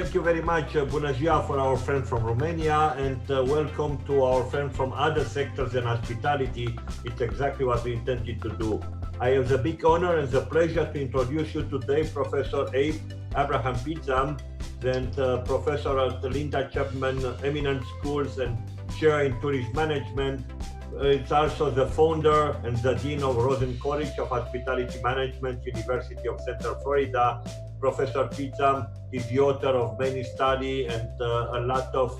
Thank you very much. Bună ziua for our friend from Romania, and welcome to our friend from other sectors than hospitality. It's exactly what we intended to do. I have the big honor and the pleasure to introduce you today Professor Abraham Pizzam, and Professor at Linda Chapman Eminent Schools and Chair in Tourist Management. It's also the founder and the Dean of Rosen College of Hospitality Management, University of Central Florida. Professor Pizzam is the author of many studies and a lot of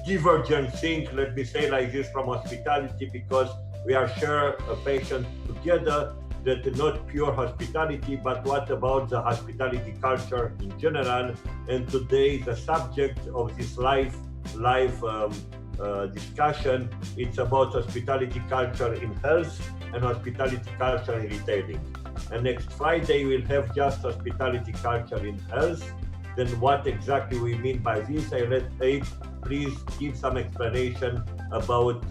divergent things, let me say like this, from hospitality, because we are share a passion together that not pure hospitality, but what about the hospitality culture in general. And today the subject of this live discussion, it's about hospitality culture in health and hospitality culture in retailing. And next Friday we'll have just hospitality culture in health. Then what exactly we mean by this, I let Abe please give some explanation about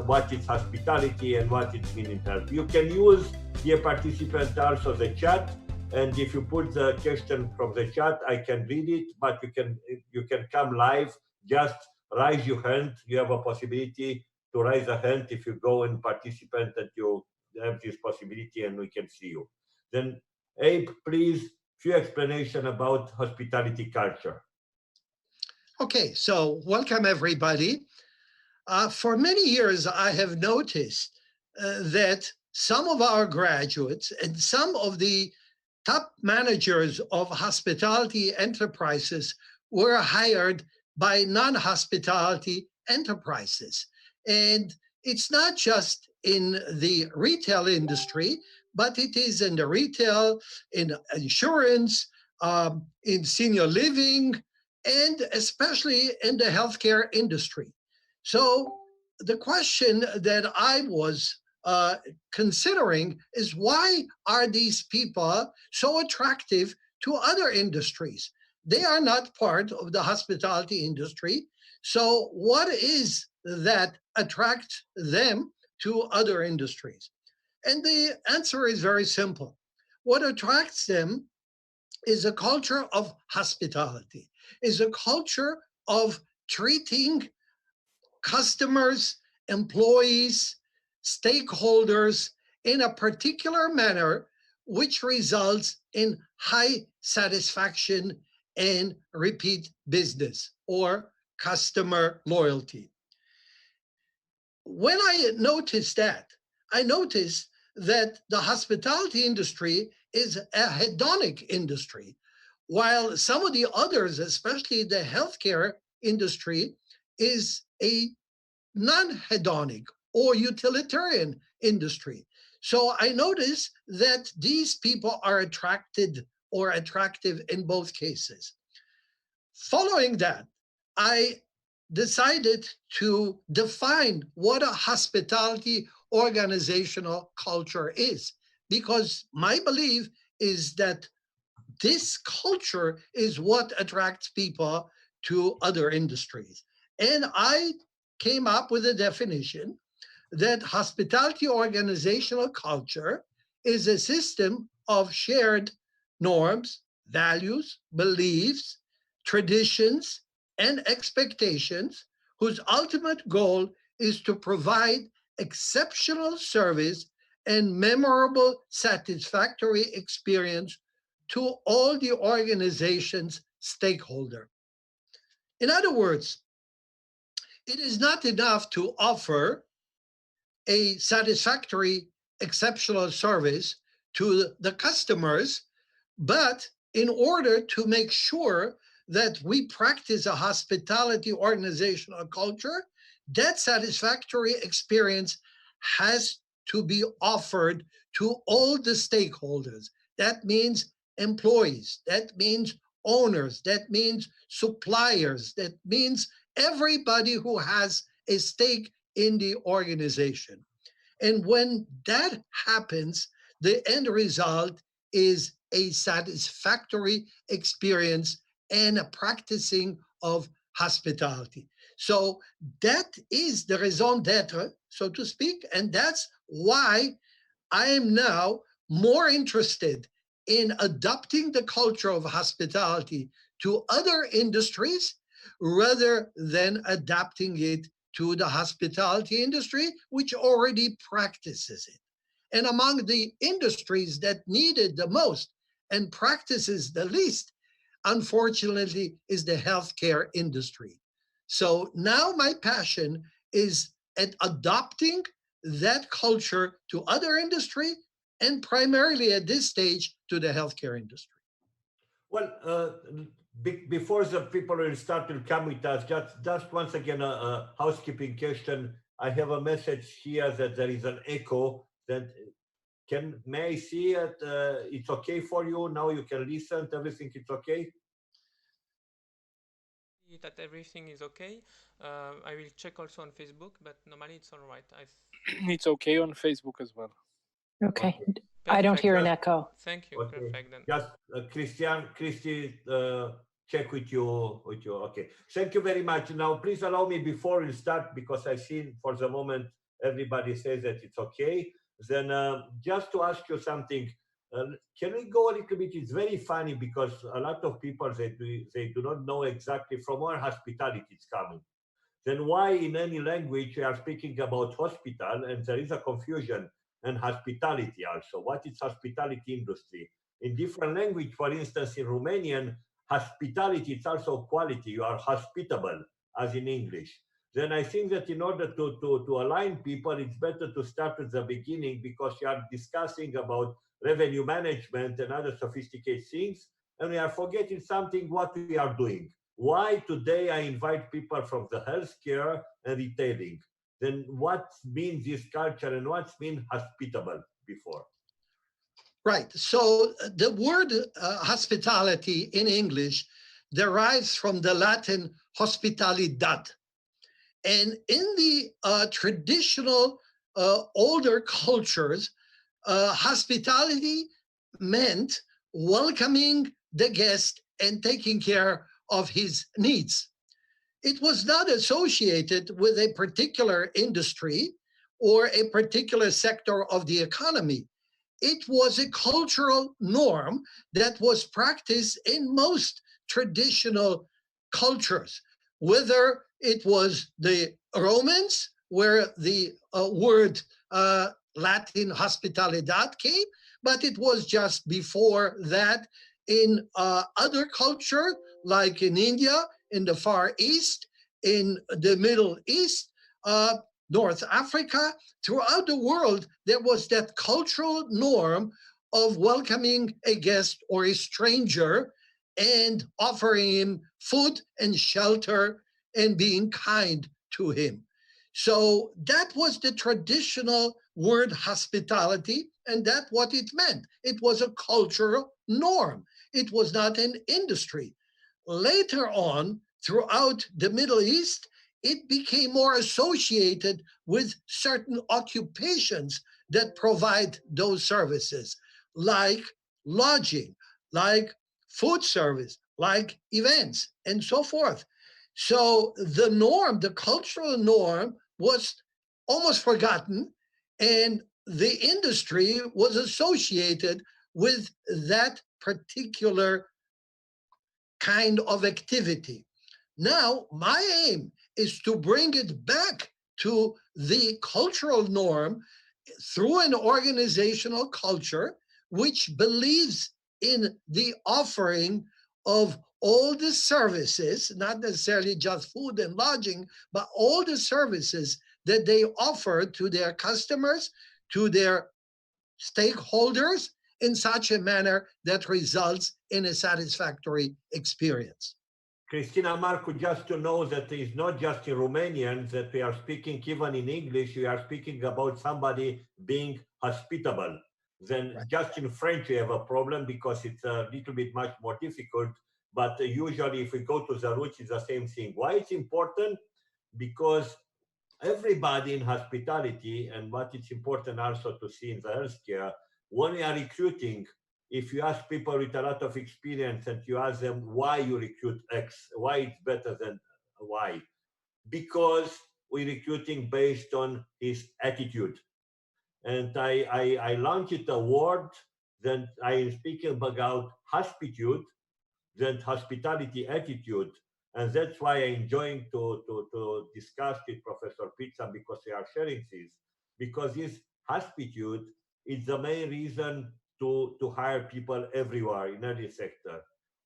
what is hospitality and what it means in health. You can use, dear participant, also the chat, and if you put the question from the chat, I can read it, but you can come live, just raise your hand. You have a possibility to raise a hand if you go and participant, that you have this possibility and we can see you. Then Abe, please, few explanation about hospitality culture. Okay, so welcome everybody. For many years, I have noticed that some of our graduates and some of the top managers of hospitality enterprises were hired by non-hospitality enterprises. And it's not just in the retail industry, but it is in the retail, in insurance, in senior living, and especially in the healthcare industry. So the question that I was considering is, why are these people so attractive to other industries? They are not part of the hospitality industry. So what is that attracts them to other industries? And the answer is very simple. What attracts them is a culture of hospitality, is a culture of treating customers, employees, stakeholders in a particular manner, which results in high satisfaction and repeat business or customer loyalty. When I noticed that, I noticed that the hospitality industry is a hedonic industry, while some of the others, especially the healthcare industry, is a non-hedonic or utilitarian industry. So I noticed that these people are attracted or attractive in both cases. Following that, I decided to define what a hospitality organizational culture is, because my belief is that this culture is what attracts people to other industries. And I came up with a definition that hospitality organizational culture is a system of shared norms, values, beliefs, traditions, and expectations whose ultimate goal is to provide exceptional service and memorable, satisfactory experience to all the organization's stakeholders. In other words, it is not enough to offer a satisfactory, exceptional service to the customers, but in order to make sure that we practice a hospitality organizational culture, that satisfactory experience has to be offered to all the stakeholders. That means employees, that means owners, that means suppliers, that means everybody who has a stake in the organization. And when that happens, the end result is a satisfactory experience and a practicing of hospitality. So that is the raison d'etre, so to speak, and that's why I am now more interested in adopting the culture of hospitality to other industries rather than adapting it to the hospitality industry, which already practices it. And among the industries that need it the most and practices the least, unfortunately, is the healthcare industry. So now my passion is at adopting that culture to other industry and primarily at this stage to the healthcare industry. Well, before the people will start to come with us, just once again a housekeeping question. I have a message here that there is an echo. That may I see it? It's okay for you now. You can listen. Everything is okay. That everything is okay. I will check also on Facebook, but normally it's all right. It's okay on Facebook as well. Okay. Okay. I don't Perfect. hear an echo. Thank you. Okay. Perfect then. Just Christy, check with you. Okay. Thank you very much. Now, please allow me before we start, because I've seen for the moment everybody says that it's okay. Then just to ask you something, can we go a little bit? It's very funny because a lot of people they do not know exactly from where hospitality is coming. Then why in any language we are speaking about hospital and there is a confusion and hospitality also. What is hospitality industry? In different language, for instance, in Romanian, hospitality is also quality. You are hospitable, as in English. Then I think that in order to align people, it's better to start at the beginning because you are discussing about revenue management and other sophisticated things, and we are forgetting something what we are doing. Why today I invite people from the healthcare and retailing? Then what means this culture and what's been hospitable before? Right. So the word hospitality in English derives from the Latin hospitalidad. And in the traditional older cultures, hospitality meant welcoming the guest and taking care of his needs. It was not associated with a particular industry or a particular sector of the economy. It was a cultural norm that was practiced in most traditional cultures, whether it was the Romans, where the word Latin hospitalidad came, but it was just before that in other cultures, like in India, in the Far East, in the Middle East, North Africa, throughout the world, there was that cultural norm of welcoming a guest or a stranger and offering him food and shelter and being kind to him. So that was the traditional word hospitality, and that's what it meant. It was a cultural norm. It was not an industry. Later on, throughout the Middle East, it became more associated with certain occupations that provide those services, like lodging, like food service, like events, and so forth. So the norm, the cultural norm, was almost forgotten, and the industry was associated with that particular kind of activity. Now, my aim is to bring it back to the cultural norm through an organizational culture which believes in the offering of all the services, not necessarily just food and lodging, but all the services that they offer to their customers, to their stakeholders in such a manner that results in a satisfactory experience. Christina Marcu, just to know that it's not just in Romanian that we are speaking, even in English, we are speaking about somebody being hospitable. Then Right. just in French, we have a problem because it's a little bit much more difficult. But usually if we go to the roots, it's the same thing. Why it's important? Because everybody in hospitality, and what it's important also to see in the healthcare, when we are recruiting, if you ask people with a lot of experience and you ask them why you recruit X, why it's better than Y, because we're recruiting based on his attitude. And I launched a word then I am speaking about hospitude, then hospitality attitude. And that's why I'm enjoying to discuss with Professor Pizza, because they are sharing this, because this hospitude is the main reason to hire people everywhere in every sector.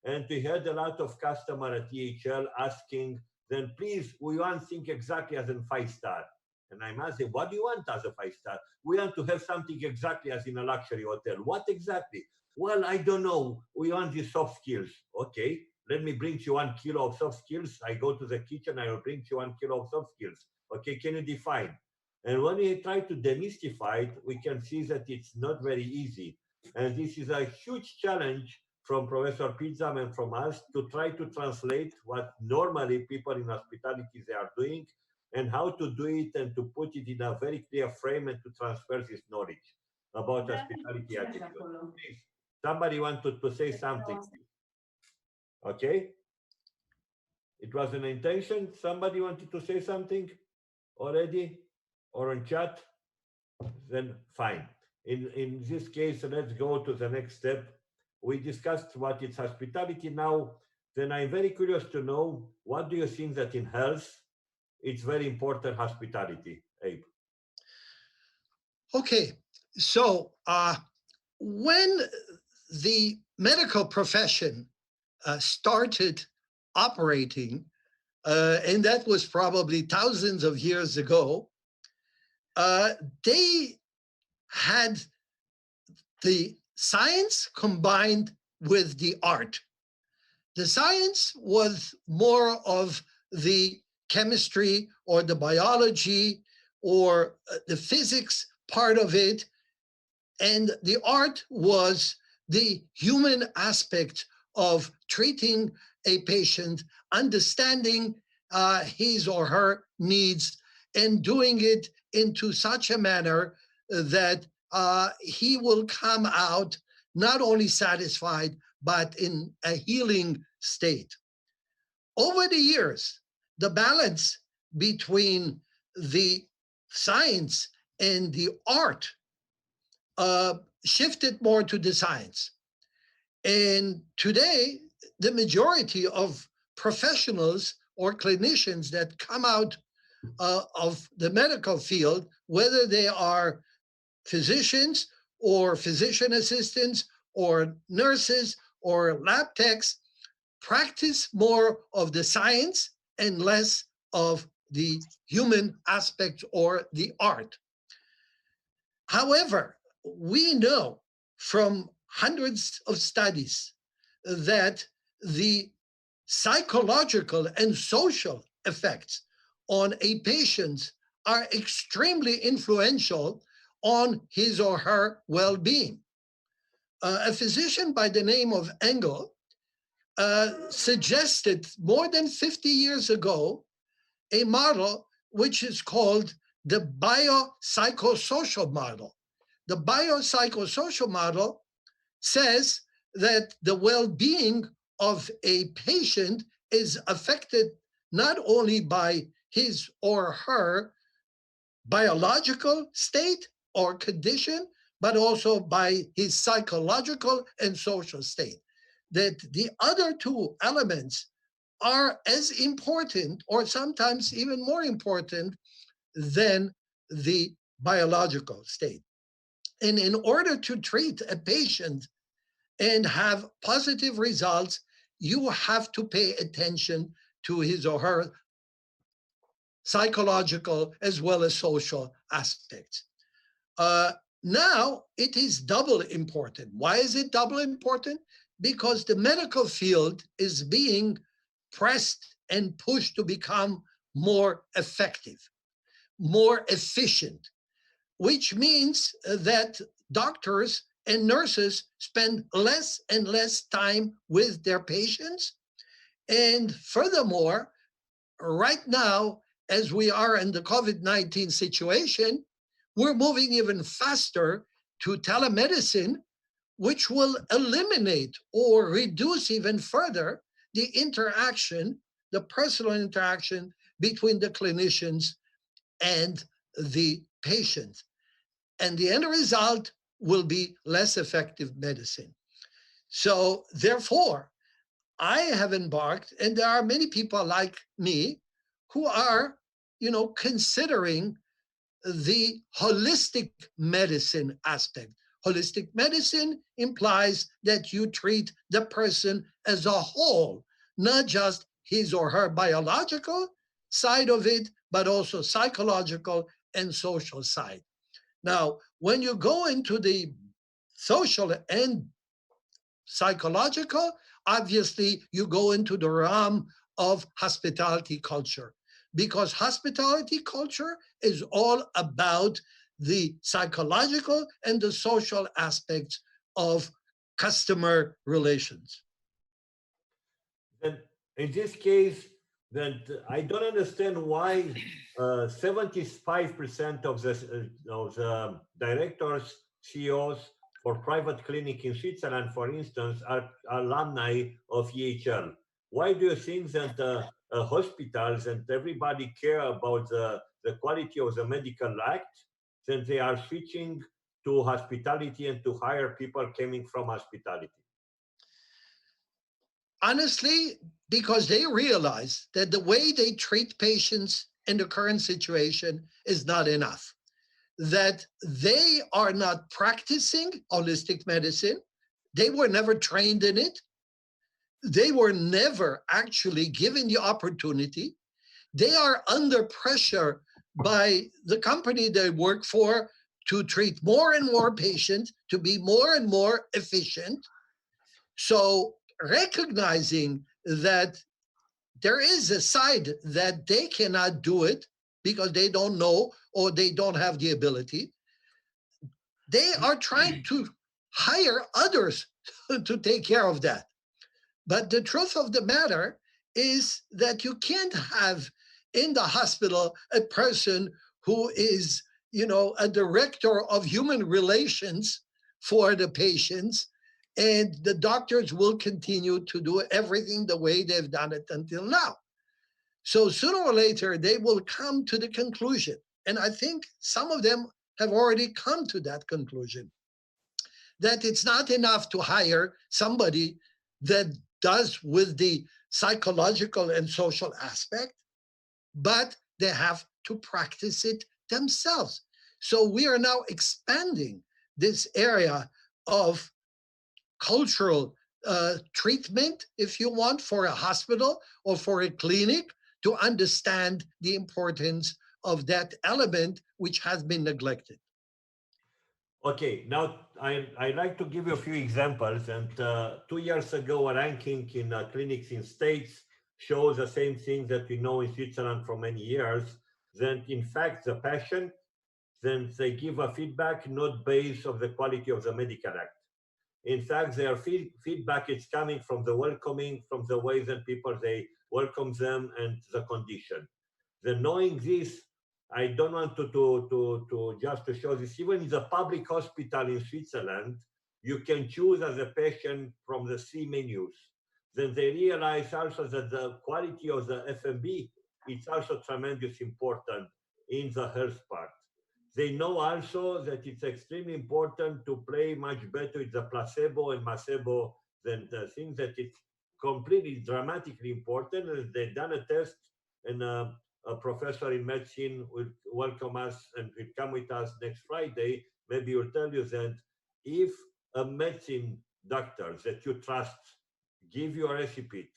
And we had a lot of customer at EHL asking, then please, we want think exactly as in 5-star. And I'm asking, what do you want as a 5-star? We want to have something exactly as in a luxury hotel. What exactly? Well, I don't know. We want the soft skills. Okay, let me bring you 1 kilo of soft skills. I go to the kitchen, I will bring you 1 kilo of soft skills. Okay, can you define? And when we try to demystify it, we can see that it's not very easy. And this is a huge challenge from Professor Pizzam and from us to try to translate what normally people in hospitality they are doing, and how to do it and to put it in a very clear frame and to transfer this knowledge about hospitality attitude. Please, somebody wanted to say something. Okay? It was an intention. Somebody wanted to say something already or in chat? Then fine. In this case, let's go to the next step. We discussed what is hospitality now. Then I'm very curious to know, what do you think that in health, it's very important hospitality, Abe? Okay, so when the medical profession started operating, and that was probably thousands of years ago, they had the science combined with the art. The science was more of the chemistry or the biology or the physics part of it, and the art was the human aspect of treating a patient, understanding his or her needs, and doing it into such a manner that he will come out not only satisfied, but in a healing state. Over the years, the balance between the science and the art shifted more to the science. And today, the majority of professionals or clinicians that come out of the medical field, whether they are physicians or physician assistants or nurses or lab techs, practice more of the science and less of the human aspect or the art. However, we know from hundreds of studies that the psychological and social effects on a patient are extremely influential on his or her well-being. A physician by the name of Engel suggested more than 50 years ago a model which is called the biopsychosocial model. The biopsychosocial model says that the well-being of a patient is affected not only by his or her biological state or condition, but also by his psychological and social state. That the other two elements are as important, or sometimes even more important, than the biological state. And in order to treat a patient and have positive results, you have to pay attention to his or her psychological as well as social aspects. Now it is double important. Why is it double important? Because the medical field is being pressed and pushed to become more effective, more efficient, which means that doctors and nurses spend less and less time with their patients. And furthermore, right now, as we are in the COVID-19 situation, we're moving even faster to telemedicine, which will eliminate or reduce even further the interaction, the personal interaction between the clinicians and the patient. And the end result will be less effective medicine. So therefore, I have embarked, and there are many people like me who are, considering the holistic medicine aspect. Holistic medicine implies that you treat the person as a whole, not just his or her biological side of it, but also psychological and social side. Now, when you go into the social and psychological, obviously you go into the realm of hospitality culture, because hospitality culture is all about the psychological and the social aspects of customer relations. Then in this case, then I don't understand why 75% of the directors, CEOs for private clinic in Switzerland, for instance, are alumni of EHL. Why do you think that hospitals and everybody care about the quality of the medical act, since they are switching to hospitality and to hire people coming from hospitality? Honestly, because they realize that the way they treat patients in the current situation is not enough, that they are not practicing holistic medicine. They were never trained in it. They were never actually given the opportunity. They are under pressure by the company they work for to treat more and more patients, to be more and more efficient. So recognizing that there is a side that they cannot do it because they don't know or they don't have the ability, they are trying to hire others to take care of that. But the truth of the matter is that you can't have in the hospital a person who is, a director of human relations for the patients, and the doctors will continue to do everything the way they've done it until now. So sooner or later, they will come to the conclusion, and I think some of them have already come to that conclusion, that it's not enough to hire somebody that does with the psychological and social aspect, but they have to practice it themselves. So we are now expanding this area of cultural treatment, if you want, for a hospital or for a clinic, to understand the importance of that element which has been neglected. Okay, now I like to give you a few examples. And 2 years ago, a ranking in clinics in states shows the same thing that we know in Switzerland for many years. Then, in fact, the patient, then they give a feedback not based on the quality of the medical act. In fact, their feedback is coming from the welcoming, from the way that people they welcome them and the condition. Then knowing this, I don't want to just to show this. Even in the public hospital in Switzerland, you can choose as a patient from the 3 menus. Then they realize also that the quality of the F&B is also tremendously important in the health part. They know also that it's extremely important to play much better with the placebo and nocebo than the thing that it's completely dramatically important. And they've done a test, and a professor in medicine will welcome us and will come with us next Friday. Maybe he'll tell you that if a medicine doctor that you trust give you a recipe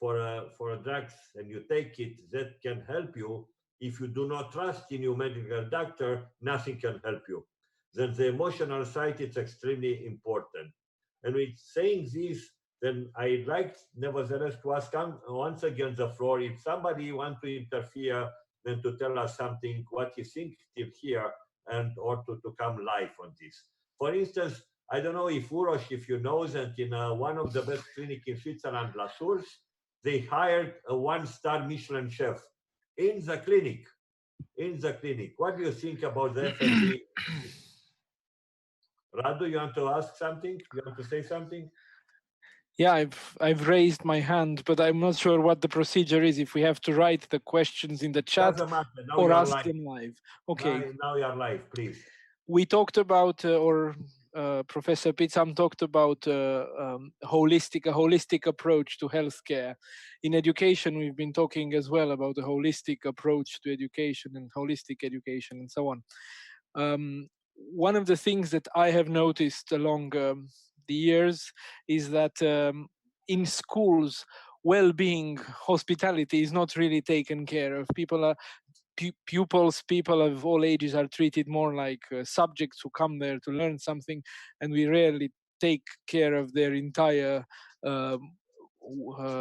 for a drugs and you take it, that can help you. If you do not trust in your medical doctor, nothing can help you. Then the emotional side is extremely important. And with saying this, then I'd like, nevertheless, to ask once again the floor, if somebody wants to interfere, then to tell us something, what you think still here, and or to come live on this. For instance, I don't know if Urosh, if you know that in one of the best clinics in Switzerland, La Source, they hired a 1-star Michelin chef in the clinic. What do you think about the F&B? Radu, you want to ask something? You want to say something? Yeah, I've raised my hand, but I'm not sure what the procedure is. If we have to write the questions in the chat or ask them live. Okay. Now you are live, please. We talked about, or Professor Pitsam talked about a holistic approach to healthcare. In education, we've been talking as well about a holistic approach to education and holistic education and so on. One of the things that I have noticed along the years is that in schools, well-being, hospitality is not really taken care of. Pupils, people of all ages are treated more like subjects who come there to learn something, and we rarely take care of their entire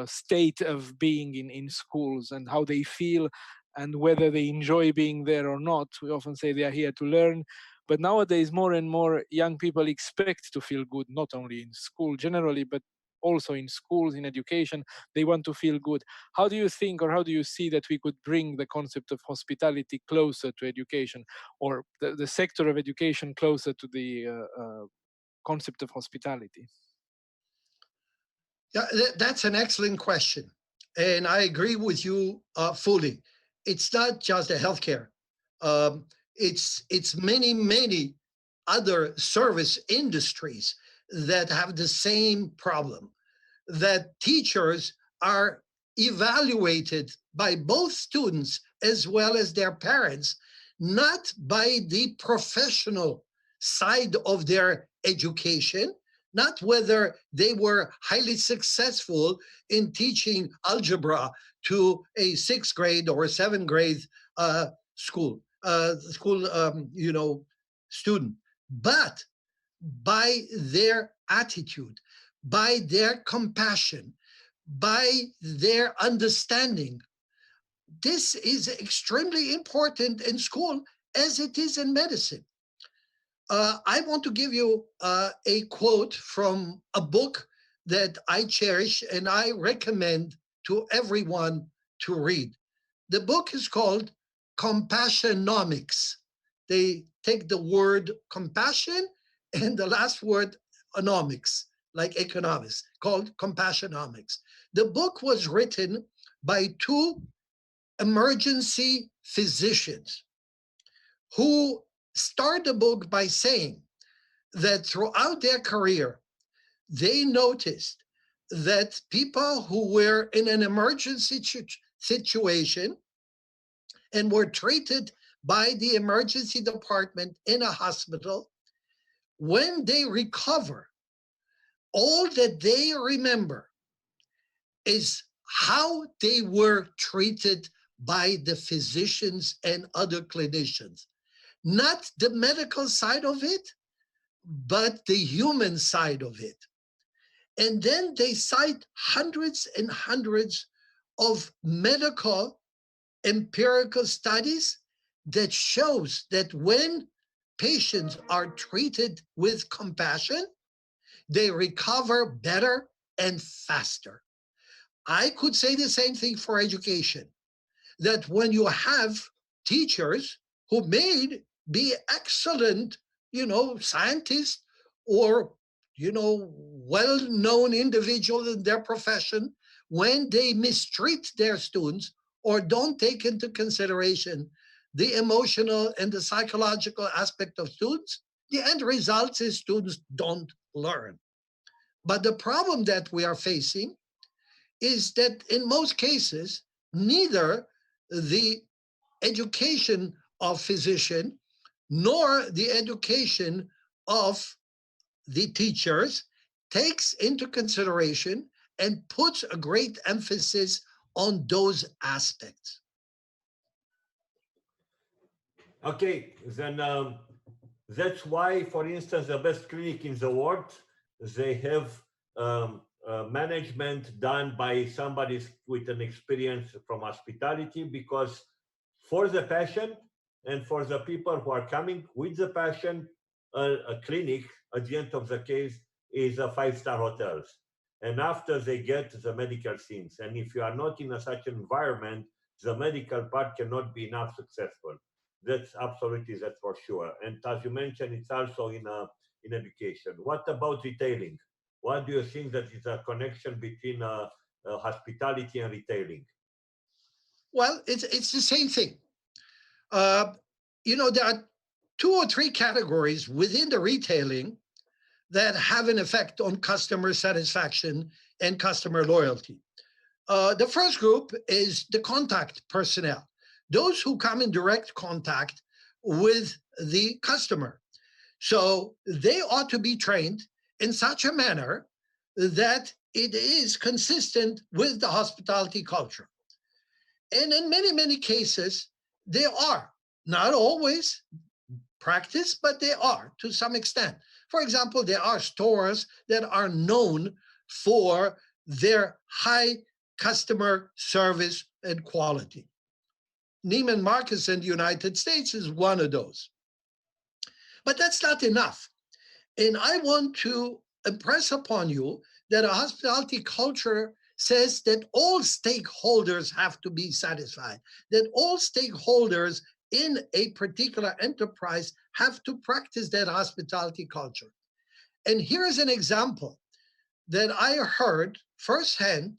state of being in schools and how they feel and whether they enjoy being there or not. We often say they are here to learn, but nowadays more and more young people expect to feel good, not only in school generally, but also in schools, in education. They want to feel good. How do you think, or how do you see that we could bring the concept of hospitality closer to education, or the sector of education closer to the concept of hospitality? Yeah, that's an excellent question. And I agree with you fully. It's not just the healthcare. It's many other service industries that have the same problem, that teachers are evaluated by both students as well as their parents, not by the professional side of their education, not whether they were highly successful in teaching algebra to a 6th grade or a 7th grade school student, but by their attitude, by their compassion, by their understanding. This is extremely important in school as it is in medicine. I want to give you a quote from a book that I cherish and I recommend to everyone to read. The book is called Compassionomics. They take the word compassion and the last word economics, like economics, called Compassionomics. The book was written by 2 emergency physicians who start the book by saying that throughout their career, they noticed that people who were in an emergency situation and were treated by the emergency department in a hospital, when they recover, all that they remember is how they were treated by the physicians and other clinicians. Not the medical side of it, but the human side of it. And then they cite hundreds and hundreds of medical empirical studies that shows that when patients are treated with compassion, they recover better and faster. I could say the same thing for education, that when you have teachers who may be excellent, scientists or, well-known individuals in their profession, when they mistreat their students or don't take into consideration the emotional and the psychological aspect of students, the end result is students don't learn. But the problem that we are facing is that in most cases, neither the education of physician nor the education of the teachers takes into consideration and puts a great emphasis on those aspects. Okay, then that's why, for instance, the best clinic in the world, they have management done by somebody with an experience from hospitality, because for the patient and for the people who are coming with the patient, a clinic at the end of the case is a 5-star hotels. And after they get the medical things, and if you are not in such an environment, the medical part cannot be enough successful. That's absolutely, that's for sure. And as you mentioned, it's also in education. What about retailing? What do you think that is a connection between hospitality and retailing? Well, it's the same thing. There are 2 or 3 categories within the retailing that have an effect on customer satisfaction and customer loyalty. The first group is the contact personnel, those who come in direct contact with the customer. So they ought to be trained in such a manner that it is consistent with the hospitality culture. And in many, many cases, they are. Not always practiced, but they are to some extent. For example, there are stores that are known for their high customer service and quality. Neiman Marcus in the United States is one of those. But that's not enough. And I want to impress upon you that a hospitality culture says that all stakeholders have to be satisfied, that all stakeholders in a particular enterprise have to practice that hospitality culture. And here's an example that I heard firsthand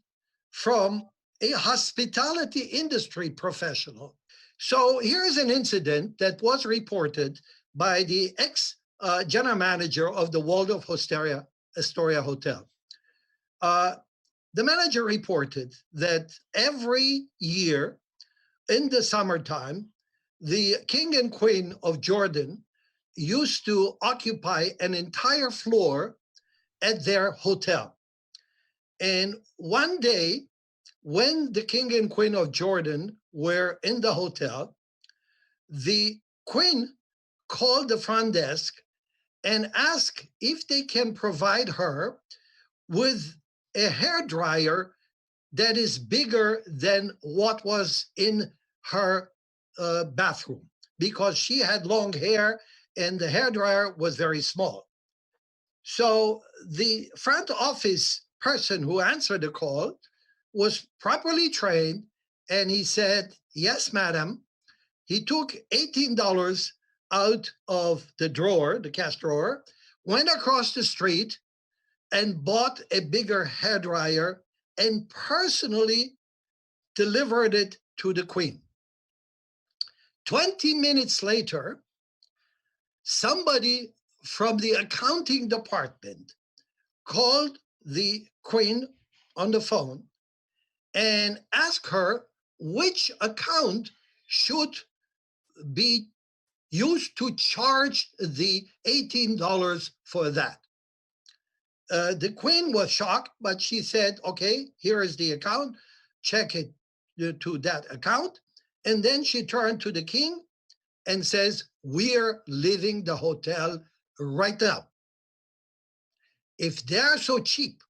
from a hospitality industry professional. So here's an incident that was reported by the ex-general manager of the Waldorf Astoria Hotel. The manager reported that every year in the summertime, the king and queen of Jordan used to occupy an entire floor at their hotel. And one day, when the king and queen of Jordan were in the hotel, the queen called the front desk and asked if they can provide her with a hairdryer that is bigger than what was in her bathroom, because she had long hair and the hairdryer was very small. So the front office person who answered the call was properly trained, and he said, "Yes, madam." He took $18 out of the drawer, the cash drawer, went across the street and bought a bigger hairdryer and personally delivered it to the queen. 20 minutes later, somebody from the accounting department called the queen on the phone and asked her which account should be used to charge the $18 for that. The queen was shocked, but she said, "Okay, here is the account, check it to that account." And then she turned to the king and says, "We're leaving the hotel right now. If they're so cheap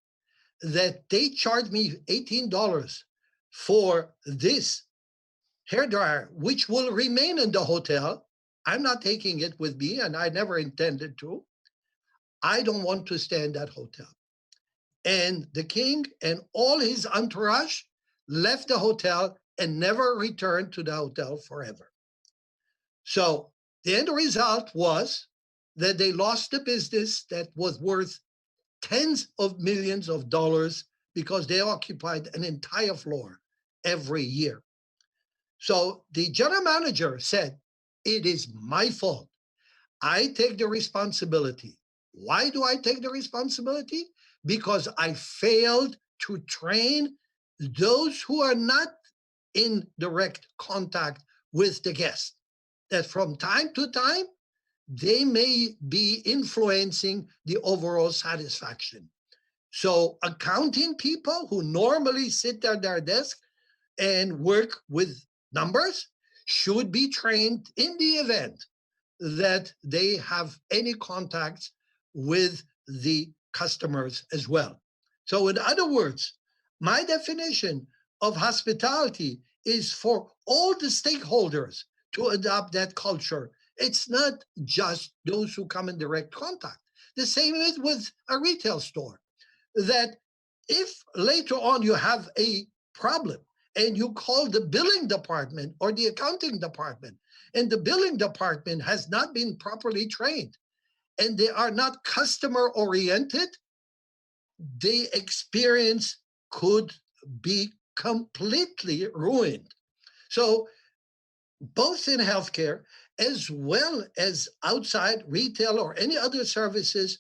that they charge me $18 for this hairdryer, which will remain in the hotel, I'm not taking it with me, and I never intended to. I don't want to stay in that hotel." And the king and all his entourage left the hotel and never returned to the hotel forever. So the end result was that they lost the business that was worth tens of millions of dollars because they occupied an entire floor every year. So the general manager said, "It is my fault. I take the responsibility." Why do I take the responsibility? Because I failed to train those who are not in direct contact with the guest, that from time to time, they may be influencing the overall satisfaction. So accounting people who normally sit at their desk and work with numbers should be trained in the event that they have any contacts with the customers as well. So in other words, my definition of hospitality is for all the stakeholders to adopt that culture. It's not just those who come in direct contact. The same is with a retail store, that if later on you have a problem and you call the billing department or the accounting department, and the billing department has not been properly trained, and they are not customer oriented, the experience could be completely ruined. So both in healthcare as well as outside retail or any other services,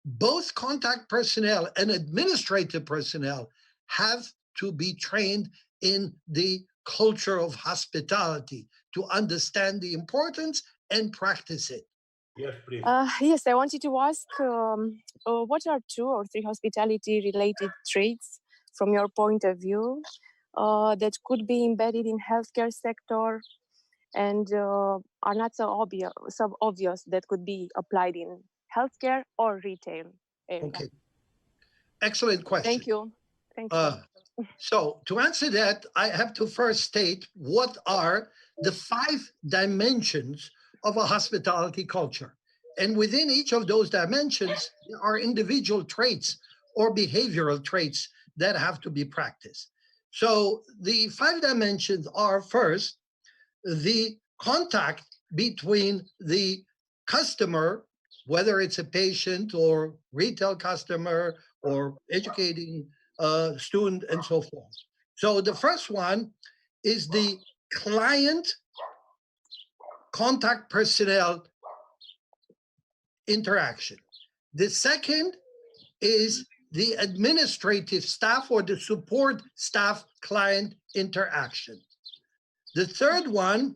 both contact personnel and administrative personnel have to be trained in the culture of hospitality to understand the importance and practice it. Yes, please. Yes, I wanted to ask, what are 2 or 3 hospitality-related traits, from your point of view, that could be embedded in healthcare sector and are not so obvious that could be applied in healthcare or retail area? Okay. Excellent question. Thank you. Thank you. So to answer that, I have to first state what are the 5 dimensions of a hospitality culture. And within each of those dimensions, there are individual traits or behavioral traits that have to be practiced. So the 5 dimensions are, first, the contact between the customer, whether it's a patient or retail customer or educating student and so forth. So the first one is the client contact personnel interaction. The second is the administrative staff or the support staff client interaction. The third one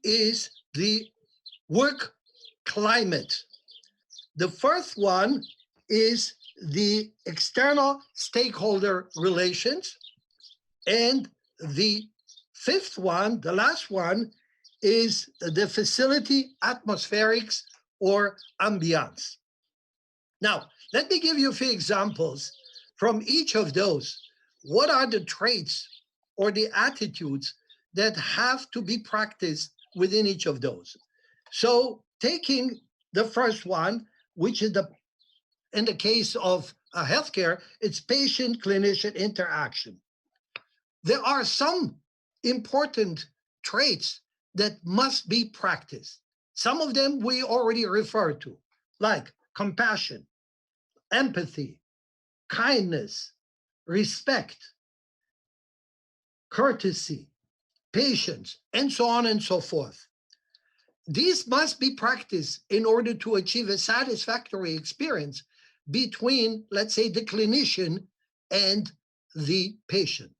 is the work climate. The fourth one is the external stakeholder relations. And the fifth one, the last one, is the facility atmospherics or ambiance. Now, let me give you a few examples from each of those. What are the traits or the attitudes that have to be practiced within each of those? So taking the first one, which is in the case of healthcare, it's patient-clinician interaction. There are some important traits that must be practiced. Some of them we already referred to, like compassion, empathy, kindness, respect, courtesy, patience, and so on and so forth. These must be practiced in order to achieve a satisfactory experience between, let's say, the clinician and the patient.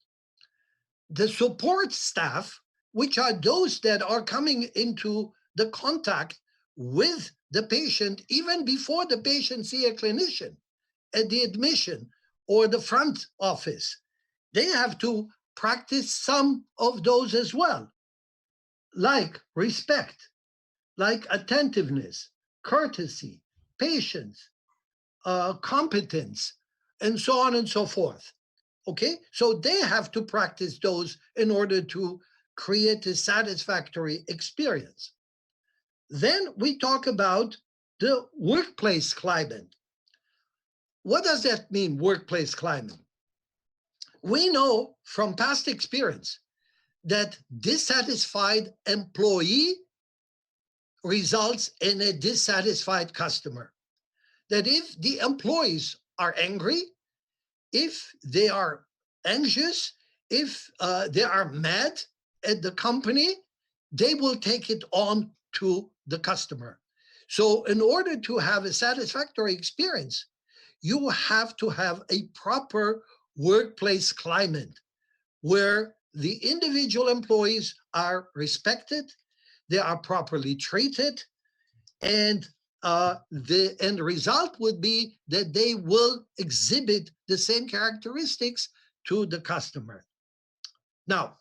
The support staff, which are those that are coming into the contact with the patient even before the patient see a clinician at the admission or the front office, they have to practice some of those as well, like respect, like attentiveness, courtesy, patience, competence, and so on and so forth. Okay, so they have to practice those in order to create a satisfactory experience. Then we talk about the workplace climate. What does that mean, workplace climate? We know from past experience that dissatisfied employee results in a dissatisfied customer. That if the employees are angry, if they are anxious, if they are mad at the company, they will take it on to the customer. So in order to have a satisfactory experience, you have to have a proper workplace climate where the individual employees are respected, they are properly treated, and the end result would be that they will exhibit the same characteristics to the customer. Now,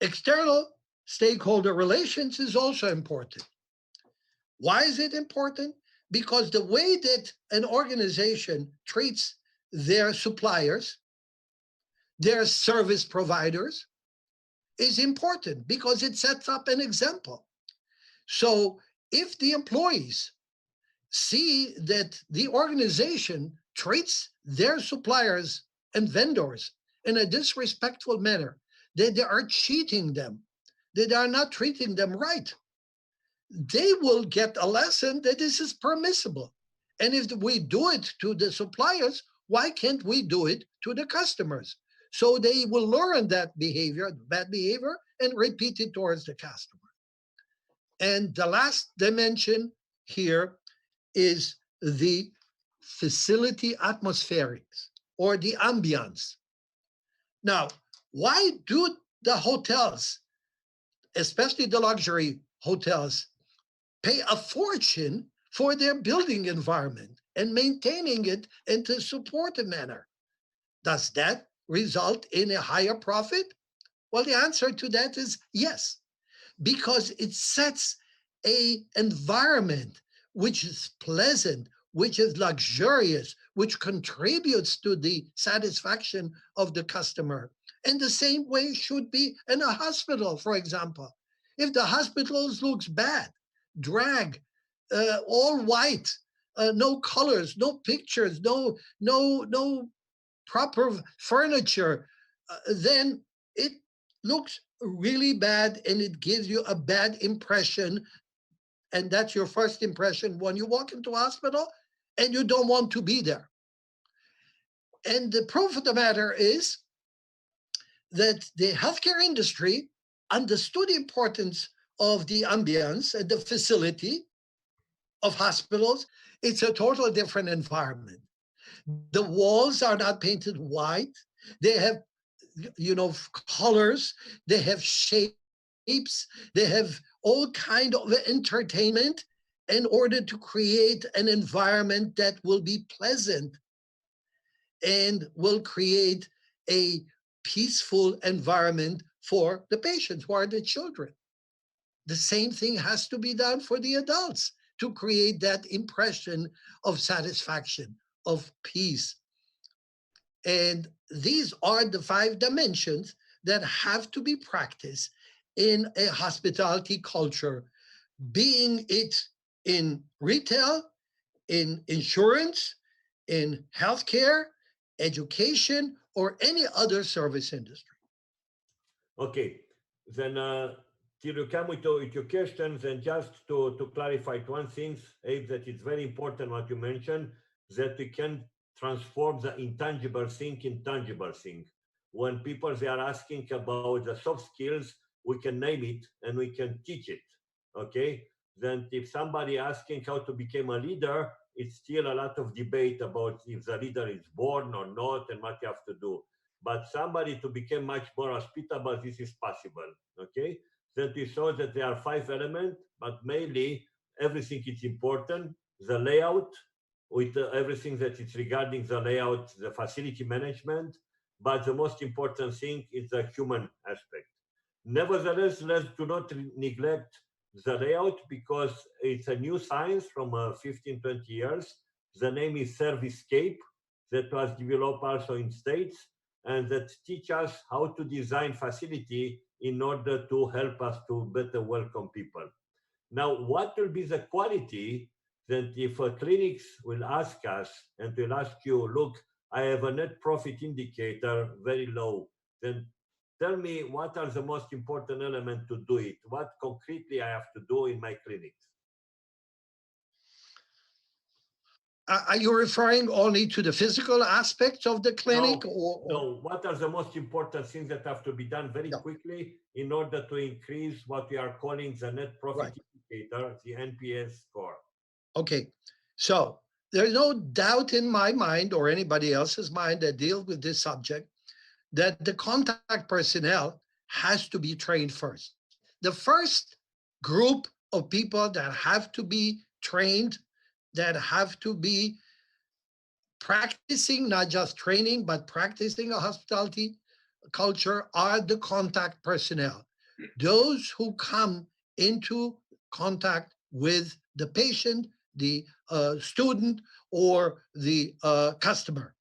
external stakeholder relations is also important. Why is it important? Because the way that an organization treats their suppliers, their service providers, is important because it sets up an example. So if the employees see that the organization treats their suppliers and vendors in a disrespectful manner, that they are cheating them, that they are not treating them right, they will get a lesson that this is permissible. And if we do it to the suppliers, why can't we do it to the customers? So they will learn that behavior, bad behavior, and repeat it towards the customer. And the last dimension here is the facility atmospherics or the ambience. Now, why do the hotels, especially the luxury hotels, pay a fortune for their building environment and maintaining it in a supportive manner? Does that result in a higher profit? Well, the answer to that is yes, because it sets an environment which is pleasant, which is luxurious, which contributes to the satisfaction of the customer. And the same way should be in a hospital, for example. If the hospitals looks bad, drag, all white, no colors, no pictures, no proper furniture, then it looks really bad and it gives you a bad impression. And that's your first impression when you walk into a hospital and you don't want to be there. And the proof of the matter is that the healthcare industry understood the importance of the ambience and the facility of hospitals. It's a totally different environment. The walls are not painted white. They have, colors. They have shapes. They have all kind of entertainment in order to create an environment that will be pleasant and will create a peaceful environment for the patients, who are the children. The same thing has to be done for the adults to create that impression of satisfaction, of peace. And these are the 5 dimensions that have to be practiced in a hospitality culture, being it in retail, in insurance, in healthcare, education, or any other service industry. Okay, then till you come with your questions, and just to clarify one thing, Abe, that it's very important what you mentioned, that we can transform the intangible thing in tangible thing. When people they are asking about the soft skills, we can name it and we can teach it. Okay. Then if somebody asking how to become a leader, it's still a lot of debate about if the leader is born or not and what you have to do. But somebody to become much more hospitable, this is possible. Okay. Then we saw that there are 5 elements, but mainly everything is important. The layout, with everything that is regarding the layout, the facility management, but the most important thing is the human aspect. Nevertheless, let's do not neglect the layout, because it's a new science from 15, 20 years. The name is Servicescape, that was developed also in States, and that teach us how to design facility in order to help us to better welcome people. Now, what will be the quality that if clinics will ask us and will ask you, look, I have a net profit indicator very low, then tell me what are the most important elements to do it? What concretely I have to do in my clinics? Are you referring only to the physical aspects of the clinic? No, what are the most important things that have to be done very quickly in order to increase what we are calling the net profit indicator, the NPS score? Okay, so there's no doubt in my mind or anybody else's mind that deals with this subject that the contact personnel has to be trained first. The first group of people that have to be trained, that have to be practicing, not just training, but practicing a hospitality culture, are the contact personnel. Those who come into contact with the patient, the student, or the customer.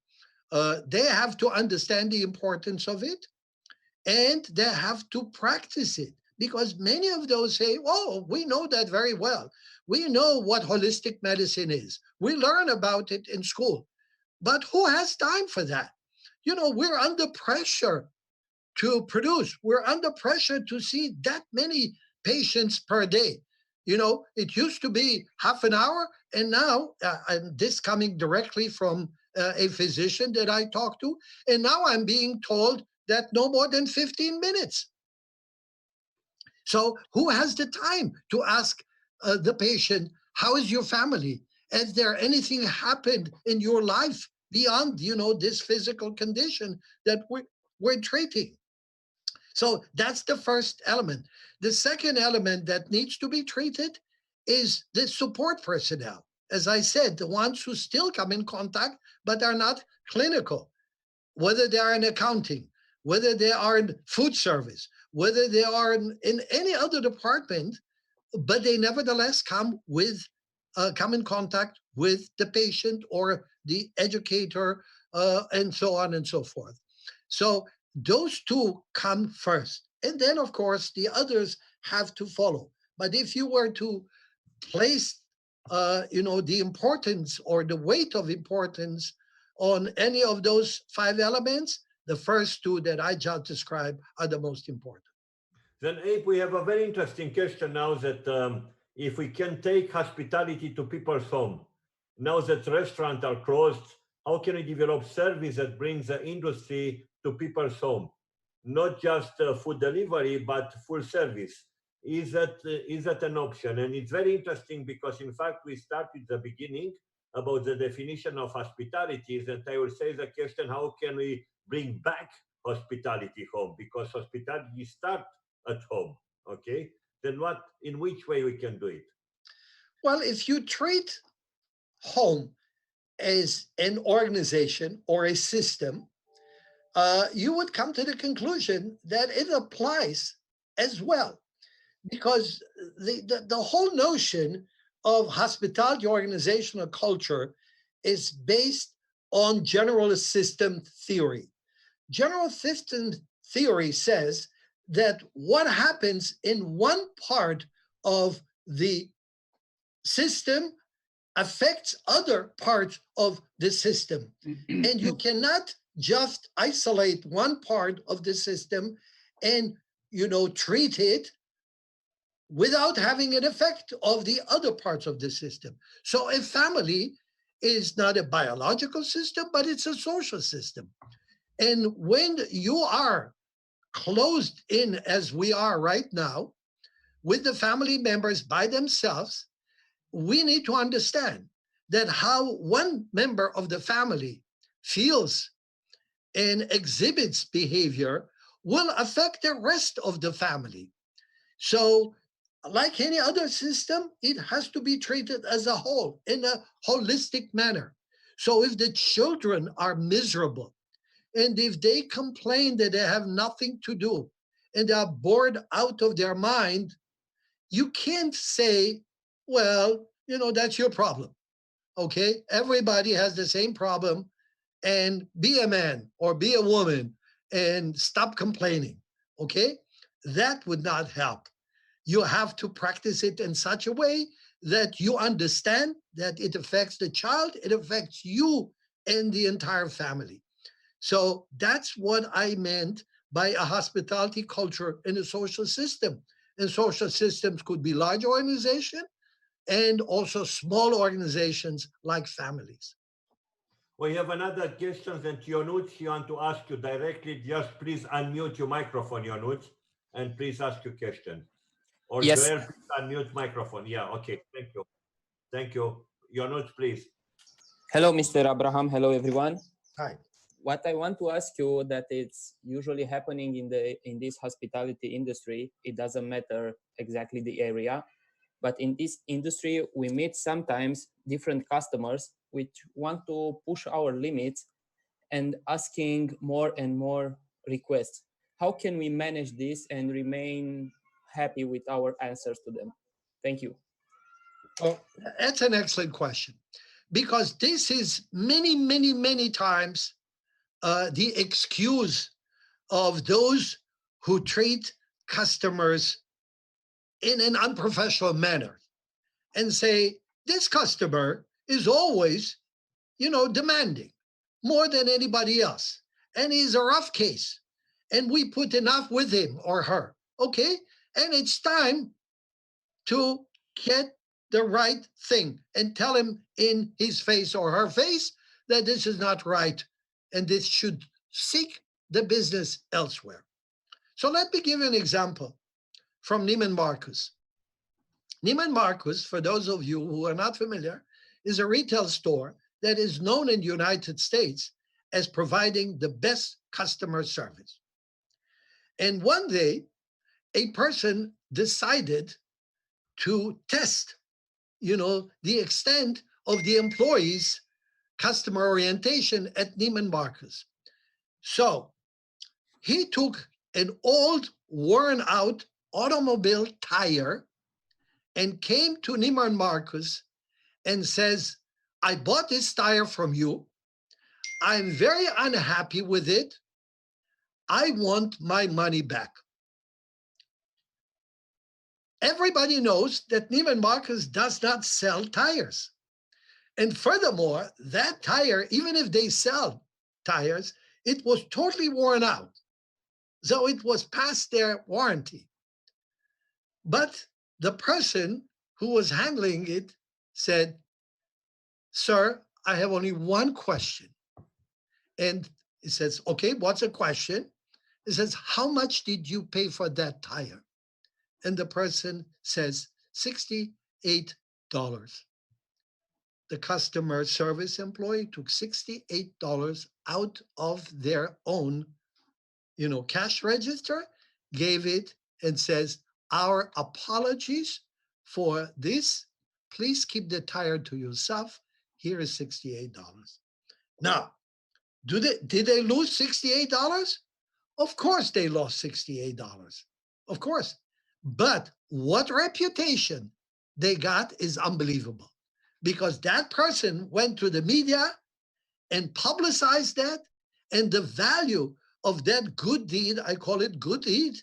They have to understand the importance of it, and they have to practice it, because many of those say, oh, we know that very well. We know what holistic medicine is. We learn about it in school. But who has time for that? We're under pressure to produce. We're under pressure to see that many patients per day. It used to be half an hour, and now, and this coming directly from a physician that I talked to, and now I'm being told that no more than 15 minutes. So who has the time to ask the patient, how is your family? Has there anything happened in your life beyond, this physical condition that we're treating? So that's the first element. The second element that needs to be treated is the support personnel. As I said, the ones who still come in contact but are not clinical, whether they are in accounting, whether they are in food service, whether they are in any other department, but they nevertheless come in contact with the patient or the educator, and so on and so forth. So those two come first. And then, of course, the others have to follow. But if you were to place, the importance or the weight of importance on any of those 5 elements, the first 2 that I just described are the most important. Then, Abe, we have a very interesting question now that if we can take hospitality to people's home, now that restaurants are closed, how can we develop service that brings the industry to people's home? Not just food delivery, but full service. Is that an option? And it's very interesting because, in fact, we started the beginning about the definition of hospitality, and I will say the question, how can we bring back hospitality home? Because hospitality starts at home, okay? Then in which way we can do it? Well, if you treat home as an organization or a system, you would come to the conclusion that it applies as well. Because the whole notion of hospitality organizational culture is based on general system theory. General system theory says that what happens in one part of the system affects other parts of the system. And you cannot just isolate one part of the system and, treat it without having an effect of the other parts of the system. So a family is not a biological system, but it's a social system. And when you are closed in, as we are right now, with the family members by themselves, we need to understand that how one member of the family feels and exhibits behavior will affect the rest of the family. So, like any other system, it has to be treated as a whole, in a holistic manner. So if the children are miserable, and if they complain that they have nothing to do, and they are bored out of their mind, you can't say, well, that's your problem, okay? Everybody has the same problem, and be a man or be a woman and stop complaining, okay? That would not help. You have to practice it in such a way that you understand that it affects the child, it affects you and the entire family. So that's what I meant by a hospitality culture in a social system. And social systems could be large organizations and also small organizations like families. We have another question that Ionuț, you want to ask you directly. Just please unmute your microphone, Ionuț, and please ask your question. Or yes. Joel, please unmute microphone. Yeah, okay, thank you. Thank you. Ionuț, please. Hello, Mr. Abraham. Hello, everyone. Hi. What I want to ask you that it's usually happening in this hospitality industry, it doesn't matter exactly the area, but in this industry, we meet sometimes different customers which want to push our limits and asking more and more requests. How can we manage this and remain happy with our answers to them? Thank you. Well, that's an excellent question, because this is many, many, many times the excuse of those who treat customers in an unprofessional manner and say, this customer is always, demanding more than anybody else. And he's a rough case. And we put enough with him or her. Okay? And it's time to get the right thing and tell him in his face or her face that this is not right and this should seek the business elsewhere. So let me give you an example from Neiman Marcus. Neiman Marcus, for those of you who are not familiar, is a retail store that is known in the United States as providing the best customer service. And one day, a person decided to test, the extent of the employees' customer orientation at Neiman Marcus. So he took an old, worn out automobile tire and came to Neiman Marcus and says, I bought this tire from you. I'm very unhappy with it. I want my money back. Everybody knows that Neiman Marcus does not sell tires. And furthermore, that tire, even if they sell tires, it was totally worn out. So it was past their warranty. But the person who was handling it said, sir, I have only one question. And he says, okay, what's the question? He says, how much did you pay for that tire? And the person says, $68. The customer service employee took $68 out of their own, cash register, gave it, and says, our apologies for this. Please keep the tire to yourself. Here is $68. Now, did they lose $68? Of course they lost $68. Of course. But what reputation they got is unbelievable, because that person went to the media and publicized that, and the value of that good deed, I call it good deed,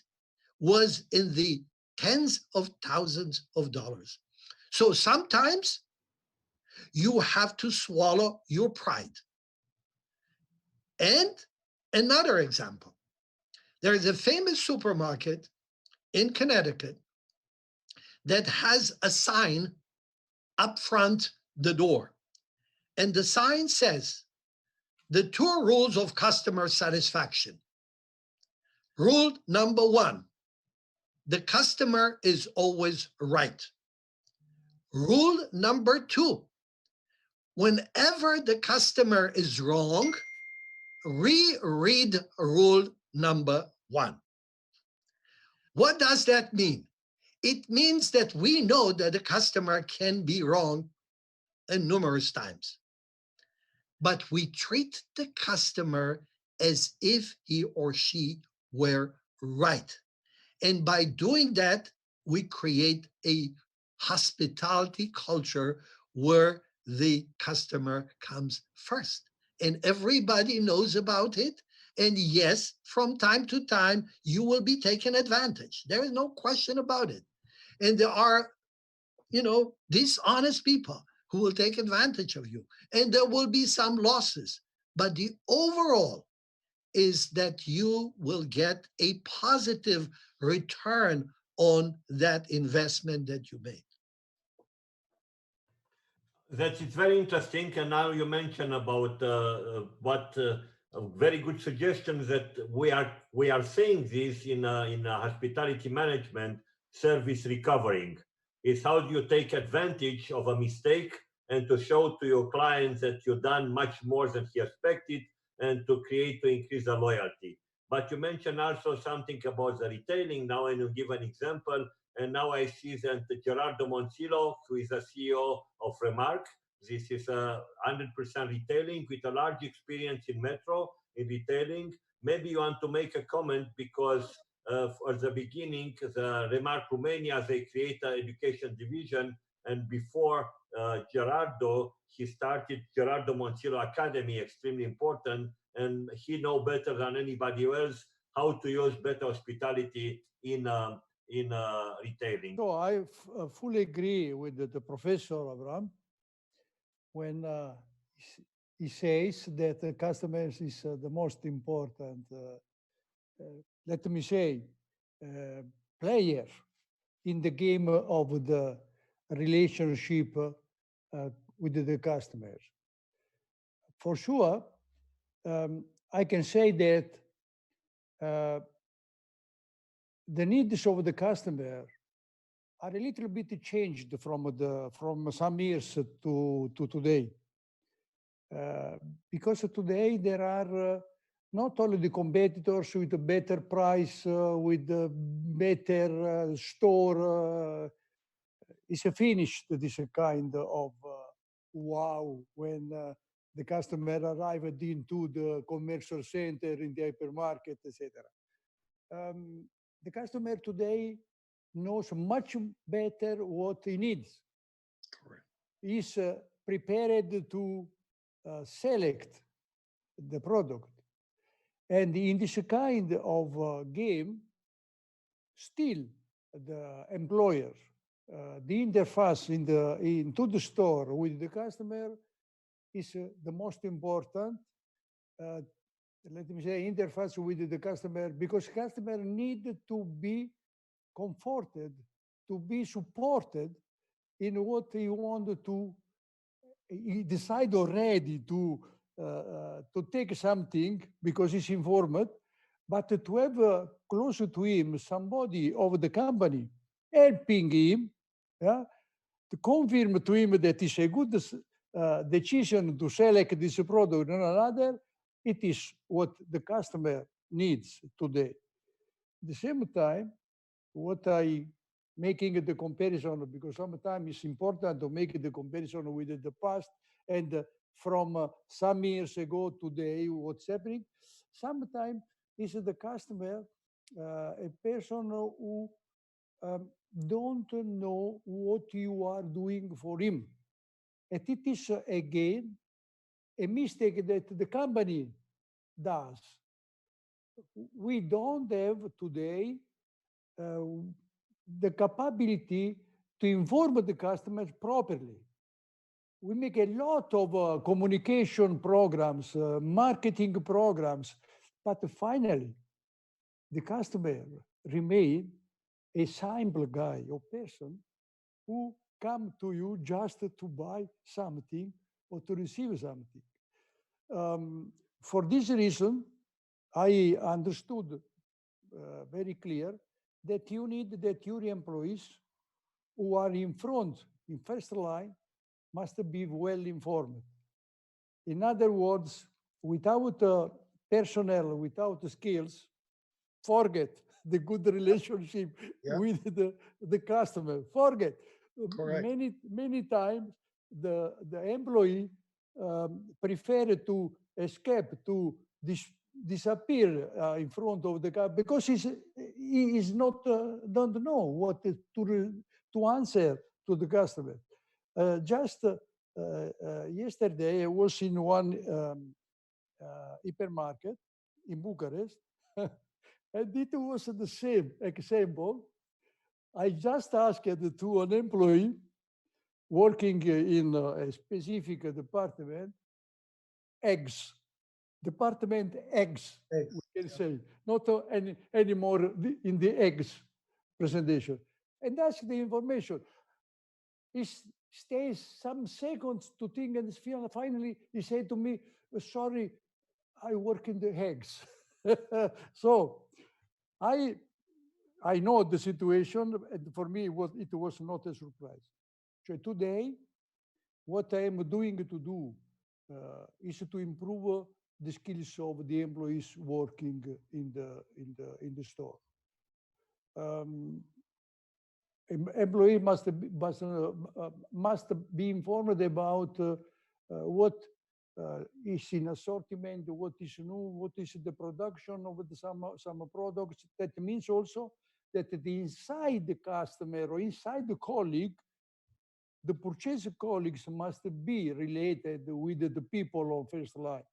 was in the tens of thousands of dollars. So sometimes you have to swallow your pride. And another example, there is a famous supermarket in Connecticut that has a sign up front the door. And the sign says, the 2 rules of customer satisfaction. Rule number 1, the customer is always right. Rule number 2, whenever the customer is wrong, reread rule number 1. What does that mean? It means that we know that the customer can be wrong numerous times, but we treat the customer as if he or she were right. And by doing that, we create a hospitality culture where the customer comes first. And everybody knows about it. And yes, from time to time, you will be taken advantage. There is no question about it. And there are, dishonest people who will take advantage of you. And there will be some losses. But the overall is that you will get a positive return on that investment that you made. It's very interesting. And now you mentioned about what very good suggestions that we are seeing this in hospitality management service recovering. Is how do you take advantage of a mistake and to show to your clients that you've done much more than he expected, and to increase the loyalty. But you mentioned also something about the retailing now, and you give an example. And now I see that Gerardo Moncillo, who is the CEO of Remark, this is 100% retailing with a large experience in Metro in retailing. Maybe you want to make a comment, because for the beginning, the Remark Romania, they create an education division, and before Gerardo, he started Gerardo Moncillo Academy, extremely important, and he knows better than anybody else how to use better hospitality in retailing. So I fully agree with the Professor Abraham when he says that the customers is the most important, let me say, player in the game of the relationship with the customers. For sure, I can say that the needs of the customer are a little bit changed from some years to today. Because today there are not only the competitors with a better price, with a better store. It's finished this kind of wow when the customer arrived into the commercial center, in the hypermarket, etc. The customer today knows much better what he needs. Correct. He's prepared to select the product. And in this kind of game, still the employer, the interface into the store with the customer is the most important. Let me say interface with the customer, because customer need to be comforted, to be supported in what he want to. He decide already to take something because he's informed, but to have close to him somebody of the company helping him, yeah, to confirm to him that it's a good decision to select this product and another. It is what the customer needs today. At the same time, what I making the comparison, because sometimes it's important to make the comparison with the past and from some years ago today, what's happening. Sometimes is the customer a person who don't know what you are doing for him. And it is again a mistake that the company does. We don't have today the capability to inform the customers properly. We make a lot of communication programs, marketing programs, but finally, the customer remain a simple guy or person who come to you just to buy something or to receive something. For this reason, I understood very clear that you need that your employees who are in front, in first line, must be well informed. In other words, without personnel, without skills, forget the good relationship with the customer. Forget. Correct. Many times the employee prefer to escape, to disappear in front of the car because he is not don't know what to answer to the customer. Just yesterday I was in one hypermarket in Bucharest and it was the same example. I just asked to an employee working in a specific department, eggs. Department eggs, we can say, not anymore in the eggs presentation. And that's the information. He stays some seconds to think, and finally he said to me, sorry, I work in the eggs. So I know the situation, and for me it was not a surprise. So today, what I am doing to do is to improve the skills of the employees working in the store. Employee must be informed about what is in assortment, what is new, what is the production of some products. That means also that the inside the customer or inside the colleague, the purchase colleagues must be related with the people on first line.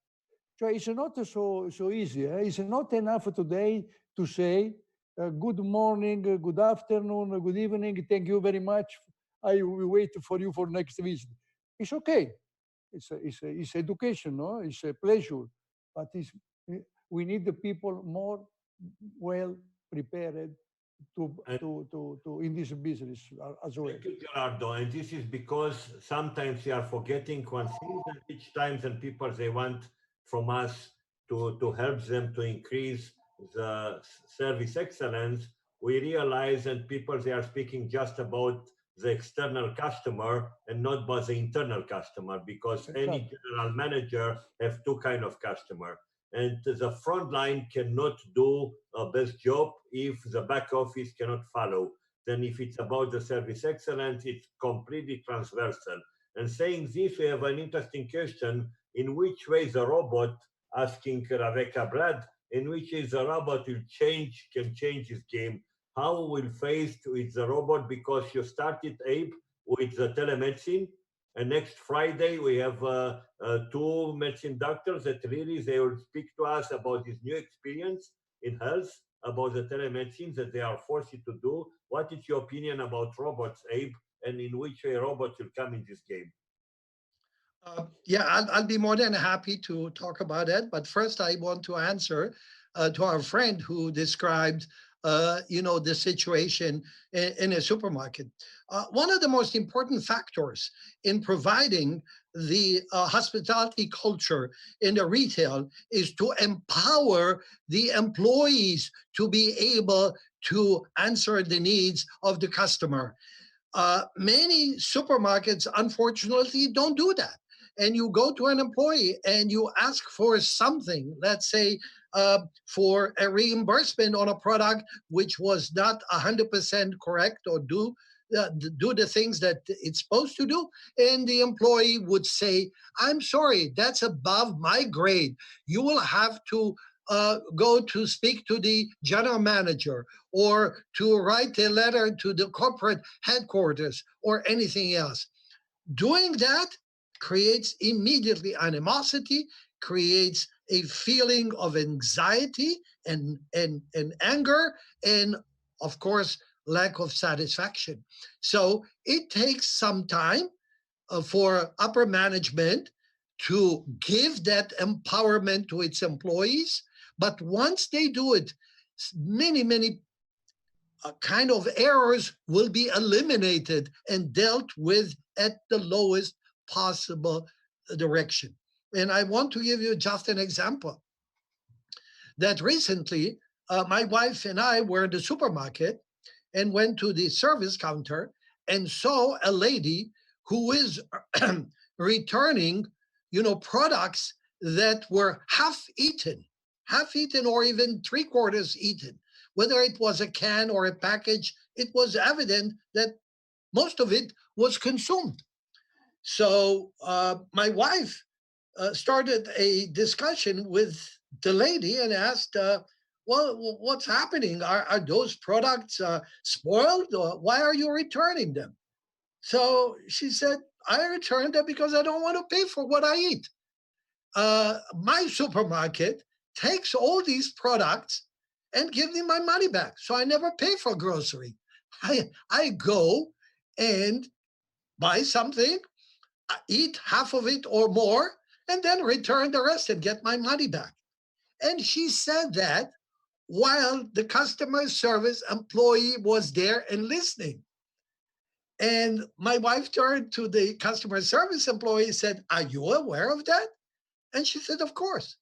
So it's not so easy. It's not enough today to say good morning, good afternoon, good evening, thank you very much. I will wait for you for next visit. It's okay. It's education, no? It's a pleasure. But we need the people more well prepared to in this business as well. Thank you, Gerardo. And this is because sometimes we are forgetting one thing, and each time the people they want from us to help them to increase the service excellence, we realize, and people, they are speaking just about the external customer and not about the internal customer, because any general manager have two kind of customer. And the front line cannot do a best job if the back office cannot follow. Then if it's about the service excellence, it's completely transversal. And saying this, we have an interesting question: in which way the robot, asking Rebecca Brad, in which is the robot will can change his game? How will faced with the robot? Because you started, Abe, with the telemedicine, and next Friday we have two medicine doctors that really they will speak to us about this new experience in health, about the telemedicine that they are forced to do. What is your opinion about robots, Abe, and in which way robots will come in this game? Yeah, I'll be more than happy to talk about that. But first, I want to answer to our friend who described, the situation in a supermarket. One of the most important factors in providing the hospitality culture in the retail is to empower the employees to be able to answer the needs of the customer. Many supermarkets, unfortunately, don't do that. And you go to an employee and you ask for something, let's say for a reimbursement on a product which was not 100% correct or do the things that it's supposed to do, and the employee would say, I'm sorry, that's above my grade. You will have to go to speak to the general manager or to write a letter to the corporate headquarters or anything else. Doing that creates immediately animosity, creates a feeling of anxiety and anger, and of course, lack of satisfaction. So it takes some time for upper management to give that empowerment to its employees. But once they do it, many kind of errors will be eliminated and dealt with at the lowest possible direction. And I want to give you just an example. That recently, my wife and I were in the supermarket and went to the service counter and saw a lady who is returning, products that were half eaten or even 3/4 eaten. Whether it was a can or a package, it was evident that most of it was consumed. So my wife started a discussion with the lady and asked, well, what's happening? Are those products spoiled? Or why are you returning them? So she said, I returned them because I don't want to pay for what I eat. My supermarket takes all these products and give me my money back. So I never pay for grocery. I go and buy something, eat half of it or more, and then return the rest and get my money back. And she said that while the customer service employee was there and listening. And my wife turned to the customer service employee and said, are you aware of that? And she said, of course.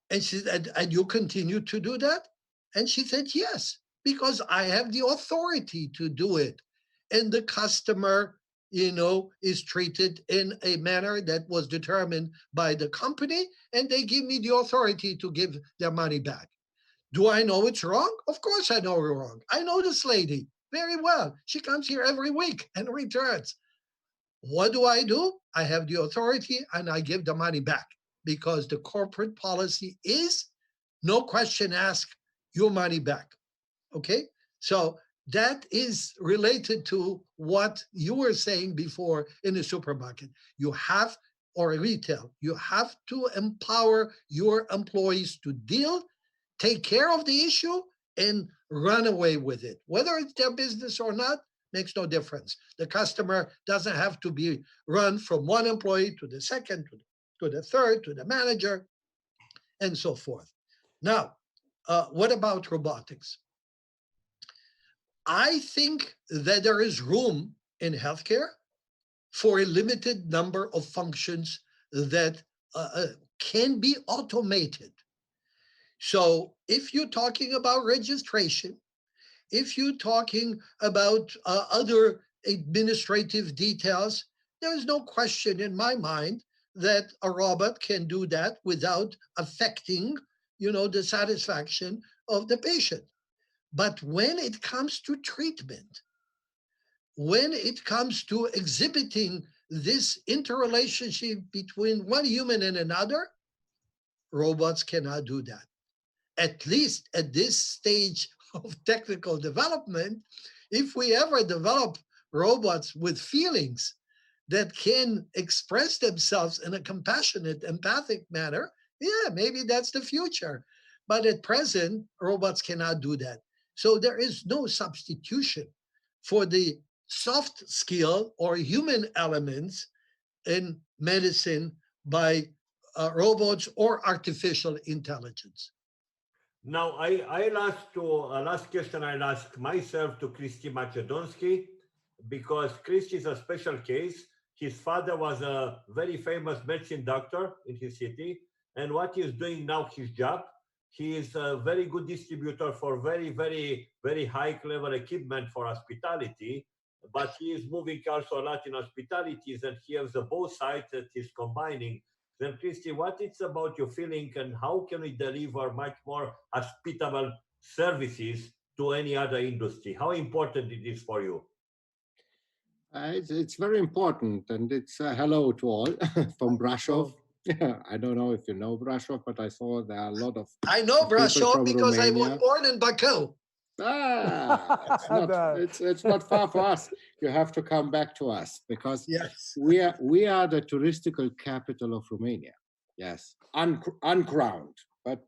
And she said, and you continue to do that? And she said, yes, because I have the authority to do it. And the customer, is treated in a manner that was determined by the company, and they give me the authority to give their money back. Do I know it's wrong? Of course I know it's wrong. I know this lady very well. She comes here every week and returns. What do? I have the authority and I give the money back because the corporate policy is no question asked, your money back. Okay? So that is related to what you were saying before in the supermarket. You have, or retail, you have to empower your employees to take care of the issue and run away with it. Whether it's their business or not makes no difference. The customer doesn't have to be run from one employee to the second, to the third, to the manager, and so forth. Now, what about robotics? I think that there is room in healthcare for a limited number of functions that can be automated. So if you're talking about registration, If you're talking about other administrative details, there's no question in my mind that a robot can do that without affecting, the satisfaction of the patient. But when it comes to treatment, when it comes to exhibiting this interrelationship between one human and another, robots cannot do that. At least at this stage of technical development, if we ever develop robots with feelings that can express themselves in a compassionate, empathic manner, yeah, maybe that's the future. But at present, robots cannot do that. So there is no substitution for the soft skill or human elements in medicine by robots or artificial intelligence. Now, I'll ask to last question I'll ask myself to Christy Macedonsky, because Christy is a special case. His father was a very famous medicine doctor in his city, and what he's doing now, his job, he is a very good distributor for very, very, very high level equipment for hospitality, but he is moving also a lot in hospitalities, and he has the both sides that he's combining. Then, Christy, what it's about your feeling, and how can we deliver much more hospitable services to any other industry? How important it is for you? It's very important, and it's hello to all from Brasov. I don't know if you know Brasov, but I saw there are a lot of I know Brasov because Romania. I was born in Baku. It's not far for us. You have to come back to us, because yes, we are the touristical capital of Romania. Yes, uncrowned, but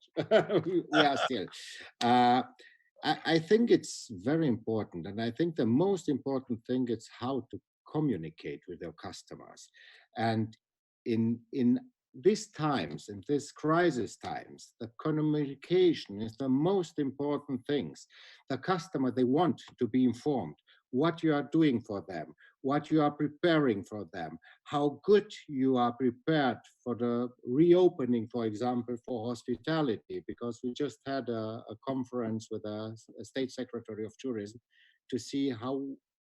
we are still. I think it's very important, and I think the most important thing is how to communicate with your customers. And in these times, in these crisis times, the communication is the most important things. The customer, they want to be informed what you are doing for them, what you are preparing for them, how good you are prepared for the reopening, for example, for hospitality, because we just had a conference with a state secretary of tourism to see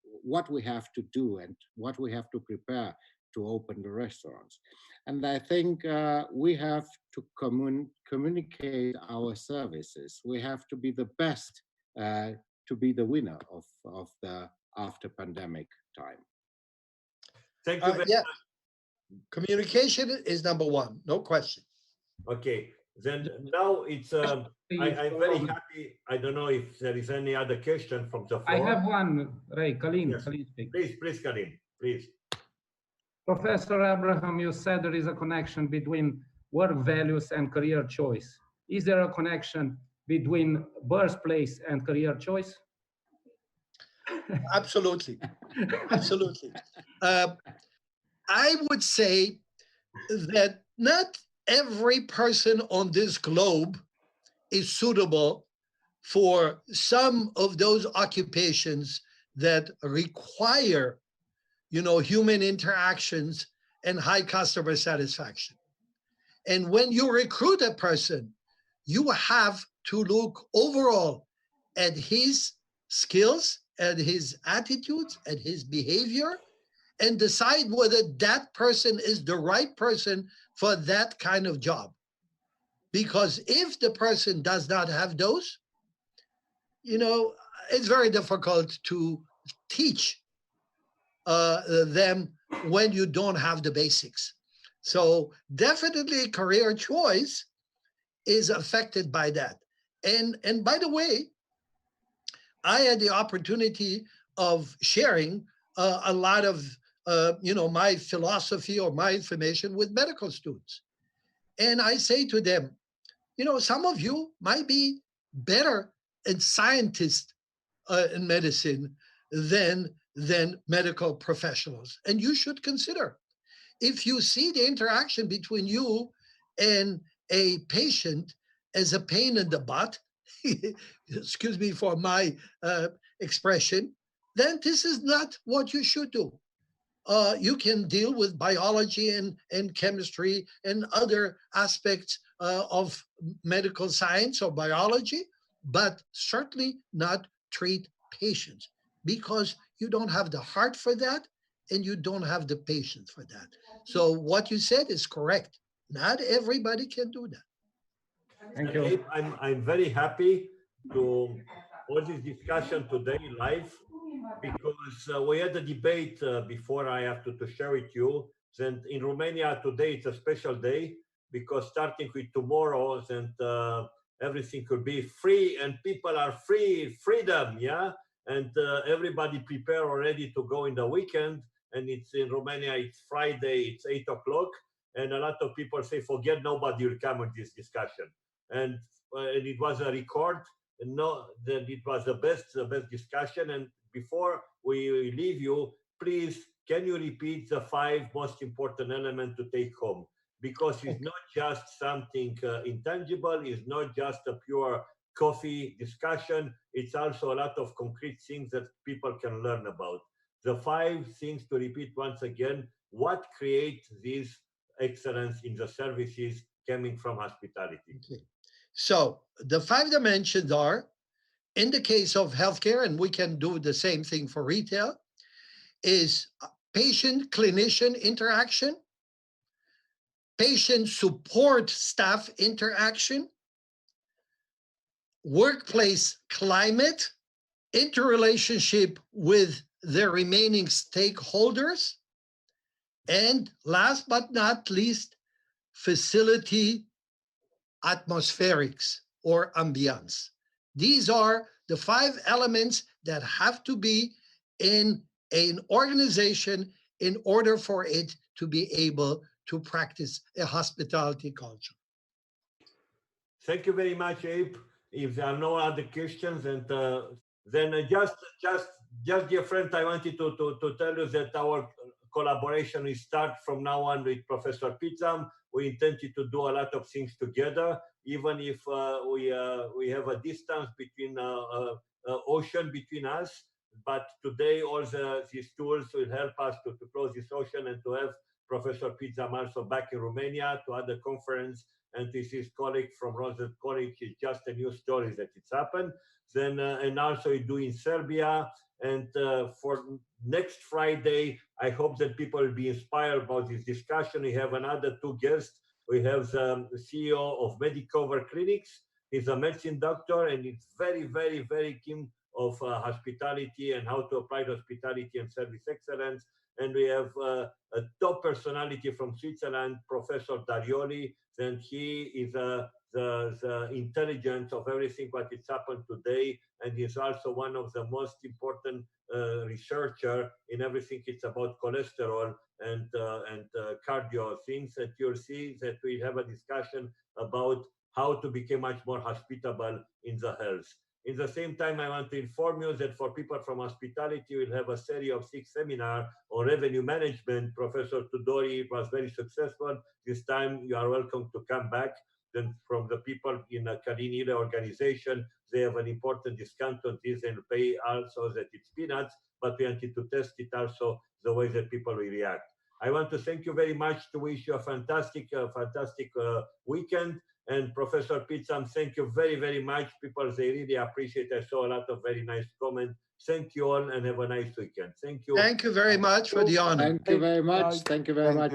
what we have to do and what we have to prepare to open the restaurants. And I think we have to communicate our services. We have to be the best to be the winner of the after pandemic time. Thank you very much. Communication is number one, no question. Okay, then now it's, I'm very happy. I don't know if there is any other question from the floor. I have one, Ray, Kalim. Yes. Please, Kalim, please. Professor Abraham, you said there is a connection between work values and career choice. Is there a connection between birthplace and career choice? Absolutely. Absolutely. I would say that not every person on this globe is suitable for some of those occupations that require, human interactions and high customer satisfaction. And when you recruit a person, you have to look overall at his skills, at his attitudes, at his behavior, and decide whether that person is the right person for that kind of job. Because if the person does not have those, it's very difficult to teach them when you don't have the basics. So definitely career choice is affected by that. And by the way, I had the opportunity of sharing a lot of my philosophy or my information with medical students. And I say to them, some of you might be better in scientists in medicine than medical professionals. And you should consider, if you see the interaction between you and a patient as a pain in the butt, excuse me for my expression, then this is not what you should do. You can deal with biology and chemistry and other aspects of medical science or biology, but certainly not treat patients, because you don't have the heart for that and you don't have the patience for that. So what you said is correct. Not everybody can do that. Thank you. I'm very happy to hold this discussion today live, because we had a debate before. I have to share with you that in Romania today it's a special day, because starting with tomorrow, and everything could be free and people are free, freedom, yeah? And everybody prepare already to go in the weekend. And it's in Romania, it's Friday, it's 8 o'clock. And a lot of people say, forget, nobody will come in this discussion. And it was a record. No, that it was the best discussion. And before we leave you, please, can you repeat the 5 most important elements to take home? Because it's not just something intangible, it's not just a pure coffee discussion, it's also a lot of concrete things that people can learn about. The 5 things to repeat once again: what creates this excellence in the services coming from hospitality? Okay. So the 5 dimensions are, in the case of healthcare, and we can do the same thing for retail, is patient-clinician interaction, patient support staff interaction, workplace climate, interrelationship with the remaining stakeholders, and last but not least, facility atmospherics or ambience. These are the 5 elements that have to be in an organization in order for it to be able to practice a hospitality culture. Thank you very much, Abe. If there are no other questions, and then just dear friend, I wanted to tell you that our collaboration will start from now on with Professor Pizzam. We intended to do a lot of things together, even if we have a distance between ocean between us. But today, all these tools will help us to close this ocean and to have Professor Pizzam also back in Romania to other conference. And this is colleague from Rosen College. It's just a new story that it's happened. Then and also we do in Serbia. And for next Friday, I hope that people will be inspired about this discussion. We have another 2 guests. We have the CEO of Medicover Clinics. He's a medicine doctor, and he's very, very, very keen of hospitality and how to apply hospitality and service excellence. And we have a top personality from Switzerland, Professor Darioli. And he is the intelligence of everything what it's happened today, and he's also one of the most important researcher in everything it's about cholesterol and cardio things. That you'll see that we have a discussion about how to become much more hospitable in the health. In the same time, I want to inform you that for people from hospitality, we'll have a series of 6 seminars on revenue management. Professor Tudori was very successful. This time, you are welcome to come back. Then from the people in the Kalinile organization, they have an important discount on this and pay also that it's peanuts, but we wanted to test it also the way that people will react. I want to thank you very much, to wish you a fantastic weekend. And Professor Pizzam, thank you very, very much. People, they really appreciate it. I saw a lot of very nice comments. Thank you all and have a nice weekend. Thank you. Thank you very much for the honor. Thank you very much. Thank you very much.